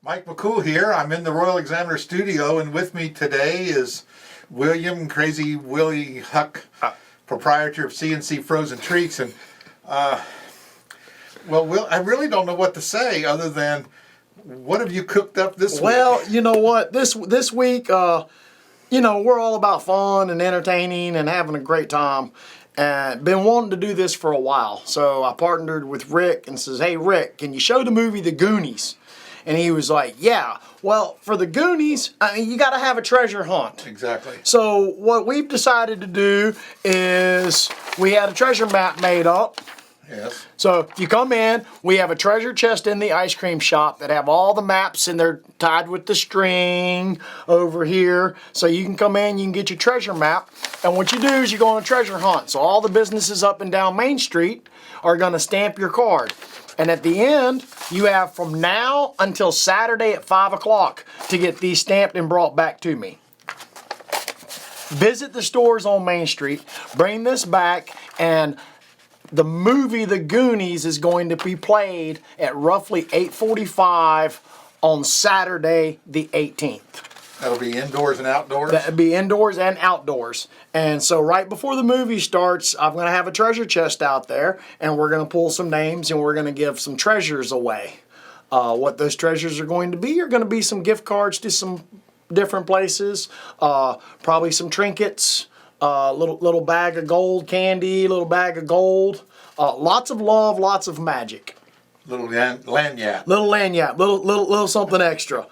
Mike McCool here. I'm in the Royal Examiner studio, and with me today is William Crazy Wyllie Huck, proprietor of C&C Frozen Treats. And Will, I really don't know what to say other than, what have you cooked up this week? Well, you know what? This week, we're all about fun and entertaining and having a great time. And been wanting to do this for a while. So I partnered with Rick and says, hey, Rick, can you show the movie The Goonies? And he was like, yeah. Well, for The Goonies, you got to have a treasure hunt. Exactly. So what we've decided to do is we had a treasure map made up. Yes. So if you come in, we have a treasure chest in the ice cream shop that have all the maps, and they're tied with the string over here. So you can come in, you can get your treasure map. And what you do is you go on a treasure hunt. So all the businesses up and down Main Street are going to stamp your card. And at the end, you have from now until Saturday at 5 o'clock to get these stamped and brought back to me. Visit the stores on Main Street, bring this back, and the movie The Goonies is going to be played at roughly 8:45 on Saturday the 18th. That'll be indoors and outdoors? That'll be indoors and outdoors. And so right before the movie starts, I'm going to have a treasure chest out there, and we're going to pull some names, and we're going to give some treasures away. What those treasures are going to be are going to be some gift cards to some different places, probably some trinkets, little bag of gold candy, little bag of gold, lots of love, lots of magic. Little lanyard. Little lanyard, little something extra.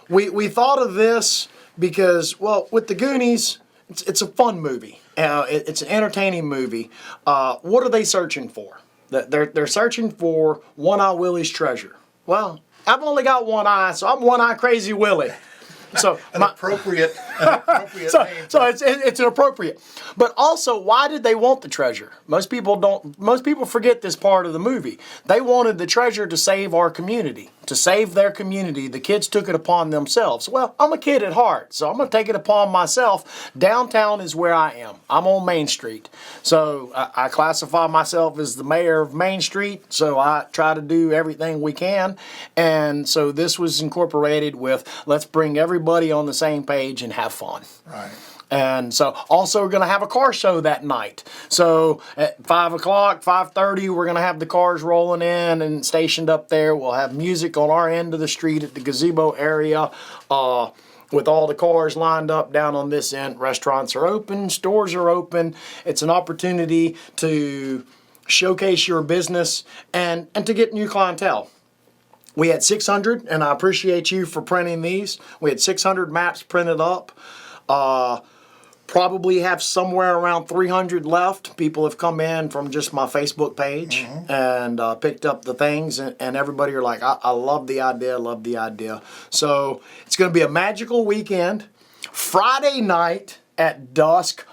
We thought of this because, well, with the Goonies, it's a fun movie. It's an entertaining movie. What are they searching for? They're searching for One-Eye Willie's treasure. Well, I've only got one eye, so I'm One-Eye Crazy Wyllie. So an appropriate name. So it's appropriate. But also, why did they want the treasure? Most people forget this part of the movie. They wanted the treasure to save our community, to save their community. The kids took it upon themselves. Well, I'm a kid at heart, so I'm going to take it upon myself. Downtown is where I am. I'm on Main Street. So I classify myself as the mayor of Main Street, so I try to do everything we can. And so this was incorporated with, let's bring everybody on the same page and have fun. Right. And so also we're going to have a car show that night. So at 5 o'clock, 5:30, we're going to have the cars rolling in and stationed up there. We'll have music on our end of the street at the gazebo area with all the cars lined up down on this end. Restaurants are open, stores are open. It's an opportunity to showcase your business and to get new clientele. We had 600, and I appreciate you for printing these. We had 600 maps printed up. Probably have somewhere around 300 left. People have come in from just my Facebook page and picked up the things, and everybody are like, I love the idea, So it's going to be a magical weekend. Friday night at dusk,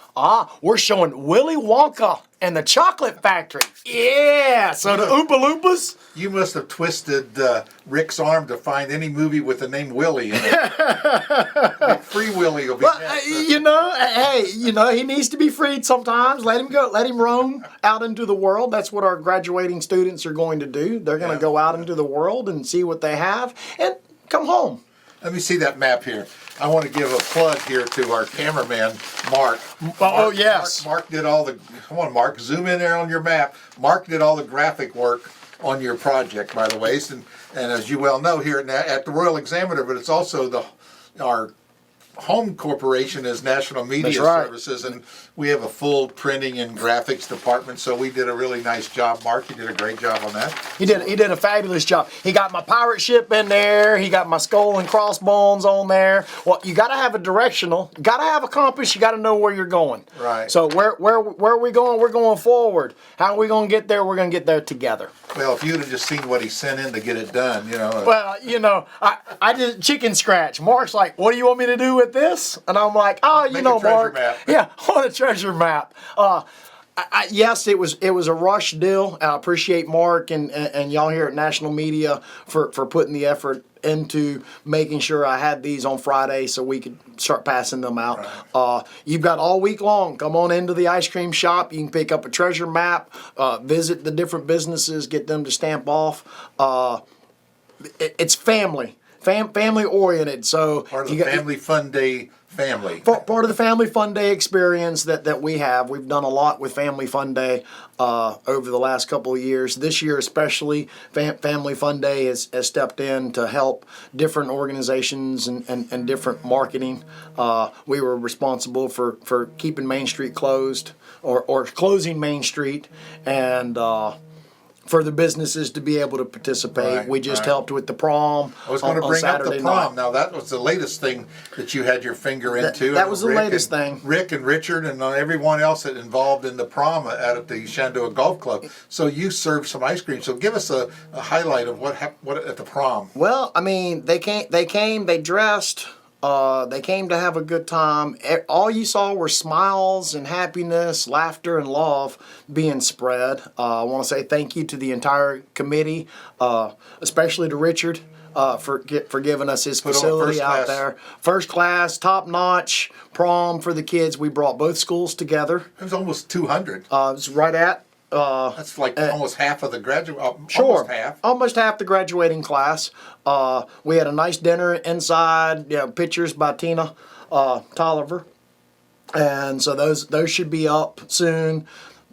we're showing Willy Wonka and the Chocolate Factory. Yeah! So the Oompa Loompas. You must have twisted Rick's arm to find any movie with the name Willie in it. Free Willie will be next. He needs to be freed sometimes. Let him go. Let him roam out into the world. That's what our graduating students are going to do. They're going to go out into the world and see what they have and come home. Let me see that map here. I want to give a plug here to our cameraman, Mark. Yes. Mark did all the, come on, Mark, zoom in there on your map. Mark did all the graphic work on your project, by the way. And as you well know, here at the Royal Examiner, but it's also our home corporation is National Media Services, and we have a full printing and graphics department, so we did a really nice job. Mark, you did a great job on that. He did a fabulous job. He got my pirate ship in there. He got my skull and crossbones on there. Well, you got to have a directional. You got to have a compass. You got to know where you're going. Right. So where are we going? We're going forward. How are we going to get there? We're going to get there together. Well, if you'd have just seen what he sent in to get it done, Well, I did chicken scratch. Mark's like, what do you want me to do with this? And I'm like, Mark. Map. Yeah, on a treasure map. Yes, it was a rush deal. I appreciate Mark and y'all here at National Media for putting the effort into making sure I had these on Friday so we could start passing them out. Right. You've got all week long. Come on into the ice cream shop. You can pick up a treasure map, visit the different businesses, get them to stamp off. it's family oriented. So Part of the Family Fun Day family. Part of the Family Fun Day experience that we have. We've done a lot with Family Fun Day over the last couple of years. This year especially, Family Fun Day has stepped in to help different organizations and different marketing. We were responsible for keeping Main Street closed or closing Main Street and for the businesses to be able to participate. Right, we just right. helped with the prom. I was going to bring up the Saturday prom. night. Now that was the latest thing that you had your finger into. That was the latest thing. Rick and Richard and everyone else that involved in the prom out at the Shenandoah Golf Club. So you served some ice cream. So give us a highlight of what at the prom. Well, I mean, they came, they dressed. They came to have a good time. All you saw were smiles and happiness, laughter and love being spread. I want to say thank you to the entire committee, especially to Richard for giving us his facility out there. First class, top notch prom for the kids. We brought both schools together. It was almost 200. It was right at. That's like almost half of the graduate. Sure, Almost half. Almost half the graduating class. We had a nice dinner inside. Pictures by Tina Tolliver, and so those should be up soon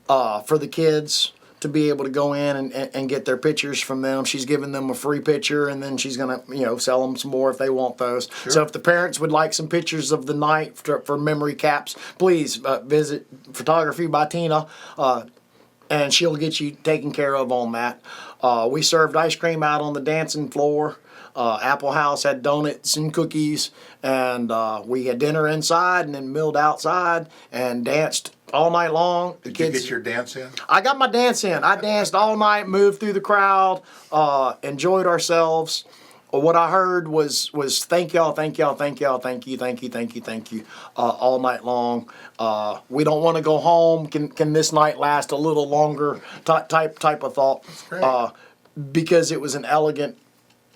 for the kids to be able to go in and get their pictures from them. She's giving them a free picture, and then she's gonna sell them some more if they want those. Sure. So if the parents would like some pictures of the night for memory caps, please visit Photography by Tina. And she'll get you taken care of on that. We served ice cream out on the dancing floor. Apple House had donuts and cookies, and we had dinner inside and then milled outside and danced all night long. Did you get your dance in? I got my dance in. I danced all night, moved through the crowd, enjoyed ourselves. What I heard was thank y'all, thank y'all, thank y'all, thank you, thank you, thank you, thank you, all night long. We don't want to go home. Can this night last a little longer? Type of thought. That's great. Because it was an elegant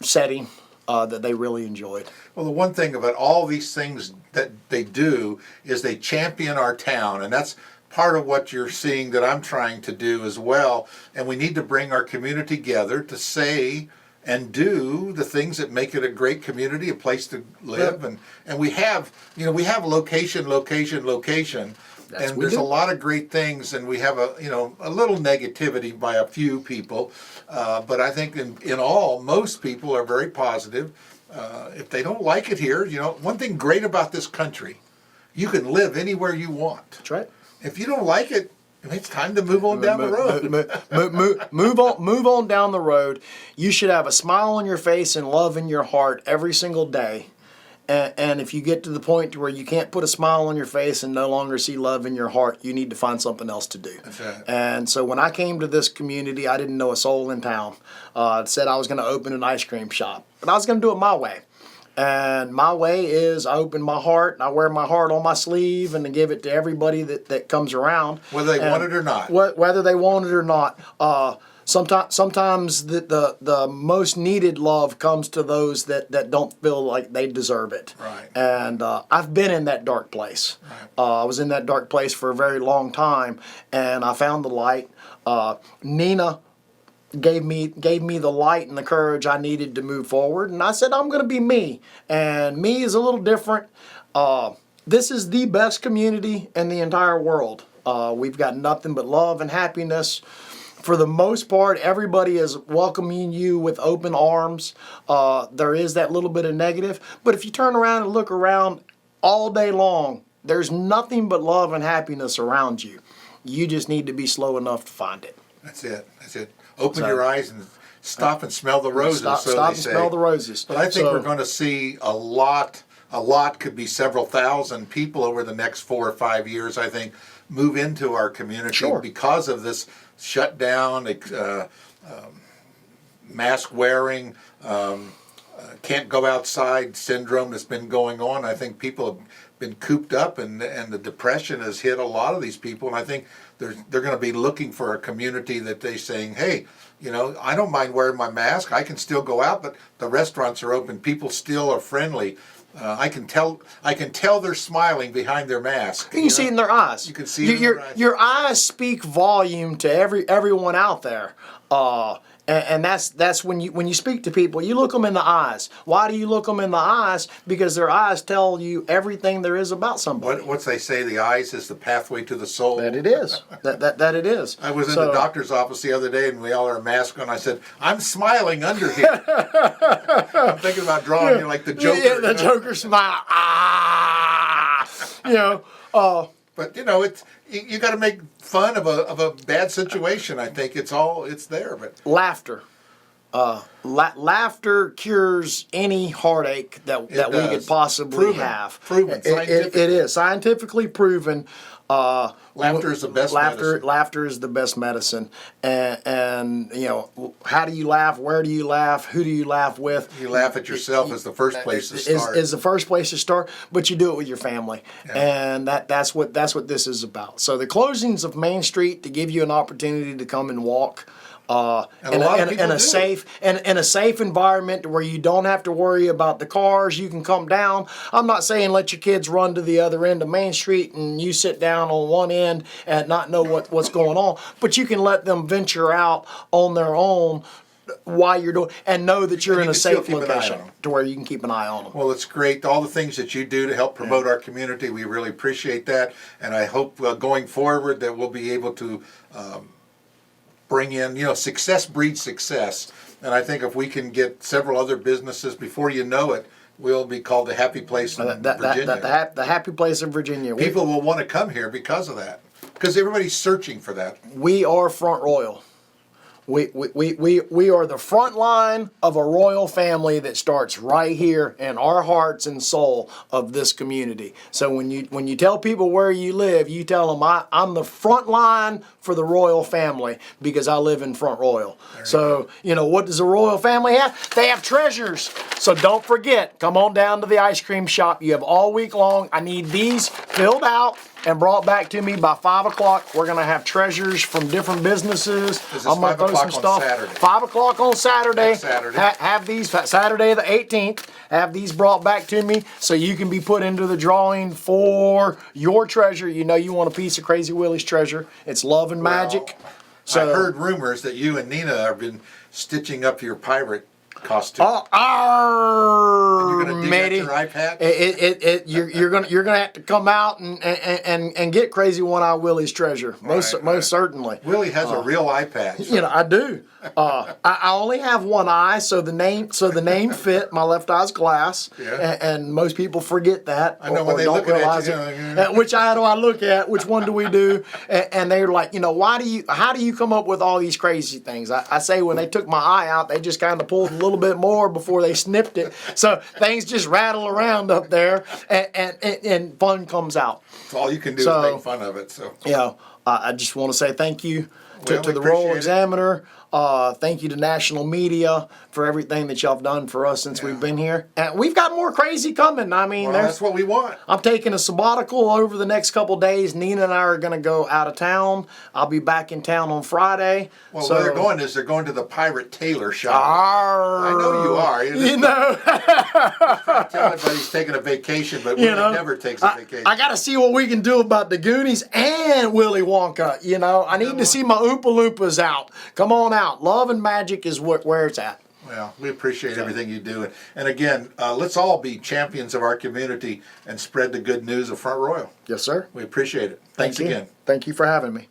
setting that they really enjoyed. Well, the one thing about all these things that they do is they champion our town, and that's part of what you're seeing that I'm trying to do as well. And we need to bring our community together to say and do the things that make it a great community, a place to live. Yep. And we have, we have location. And there's a lot of great things, and we have a little negativity by a few people. But I think in all, most people are very positive. If they don't like it here, one thing great about this country, you can live anywhere you want. That's right. If you don't like it, it's time to move on down the road. Move on down the road. You should have a smile on your face and love in your heart every single day. And if you get to the point where you can't put a smile on your face and no longer see love in your heart, you need to find something else to do. That's right. And so when I came to this community, I didn't know a soul in town. Said I was going to open an ice cream shop, but I was going to do it my way. And my way is I open my heart and I wear my heart on my sleeve and I give it to everybody that comes around. Whether they want it or not. Whether they want it or not. Sometimes the most needed love comes to those that don't feel like they deserve it. Right. And I've been in that dark place. Right. I was in that dark place for a very long time, and I found the light. Nina gave me the light and the courage I needed to move forward, and I said I'm going to be me. And me is a little different. This is the best community in the entire world. We've got nothing but love and happiness. For the most part, everybody is welcoming you with open arms. There is that little bit of negative, but if you turn around and look around all day long, there's nothing but love and happiness around you. You just need to be slow enough to find it. That's it. Open your eyes and stop and smell the roses. Stop and smell the roses. But I think we're going to see a lot could be several thousand people over the next 4 or 5 years, I think, move into our community because of this shutdown, mask wearing, can't go outside syndrome that's been going on. I think people have been cooped up, and the depression has hit a lot of these people. And I think they're going to be looking for a community that they're saying, hey, I don't mind wearing my mask. I can still go out, but the restaurants are open. People still are friendly. I can tell they're smiling behind their mask. You can see it in their eyes. You can see it in their eyes. Your eyes speak volume to everyone out there. And that's when you speak to people, you look them in the eyes. Why do you look them in the eyes? Because their eyes tell you everything there is about somebody. What's they say? The eyes is the pathway to the soul. That it is. that it is. I was in the doctor's office the other day, and we all had a mask on. I said, "I'm smiling under here." I'm thinking about drawing you like the Joker. Yeah, the Joker smile. Ah, you know. But you know, it's you got to make fun of a bad situation. I think it's there. But Laughter. Laughter cures any heartache that we could possibly have. Proven. It is scientifically proven. Laughter is the best medicine. Laughter is the best medicine. And you know, how do you laugh? Where do you laugh? Who do you laugh with? You laugh at yourself is the first place to start. Is the first place to start, but you do it with your family, and that's what this is about. So the closings of Main Street to give you an opportunity to come and walk. In a safe environment where you don't have to worry about the cars. You can come down. I'm not saying let your kids run to the other end of Main Street and you sit down on one end and not know what's going on, but you can let them venture out on their own while you're doing, and know that you're in a safe location to where you can keep an eye on them. Well, it's great. All the things that you do to help promote our community, we really appreciate that. And I hope going forward that we'll be able to bring in, you know, success breeds success. And I think if we can get several other businesses, before you know it, we'll be called the happy place in Virginia. The happy place in Virginia. People will want to come here because of that. Because everybody's searching for that. We are Front Royal. We are the front line of a royal family that starts right here in our hearts and soul of this community. So when you tell people where you live, you tell them I'm the front line for the royal family because I live in Front Royal. So you know, what does a royal family have? They have treasures. So don't forget, come on down to the ice cream shop. You have all week long. I need these filled out and brought back to me by 5 o'clock. We're gonna have treasures from different businesses. This is 5 o'clock on Saturday. 5 o'clock on Saturday. Next Saturday. Have these Saturday the 18th. Have these brought back to me so you can be put into the drawing for your treasure. You know you want a piece of Crazy Willie's treasure. It's love and magic. So I heard rumors that you and Nina have been stitching up your pirate costume. You're gonna dig out your iPad? You're gonna have to come out and get Crazy One-Eye Willie's treasure. Most certainly. Willie has a real iPad. You know, I do. I only have one eye, so the name fit. My left eye's glass, and most people forget that. I know when they look at you. Which eye do I look at? Which one do we do? And they're like, you know, how do you come up with all these crazy things? I say when they took my eye out, they just kind of pulled a little bit more before they snipped it. So things just rattle around up there, and fun comes out. So all you can do is make fun of it. So I just want to say thank you to the Royal Examiner. Thank you to national media for everything that y'all have done for us since we've been here. And we've got more crazy coming. I mean, that's what we want. I'm taking a sabbatical over the next couple days. Nina and I are going to go out of town. I'll be back in town on Friday. Well, where they're going to the pirate tailor shop. I know you are. You know. Tell everybody he's taking a vacation, but Willie never takes a vacation. I got to see what we can do about the Goonies and Willy Wonka. You know, I need to see my Oompa Loompas out. Come on out. Love and magic is where it's at. Well, we appreciate everything you do. And again, let's all be champions of our community and spread the good news of Front Royal. Yes, sir. We appreciate it. Thanks again. Thank you for having me.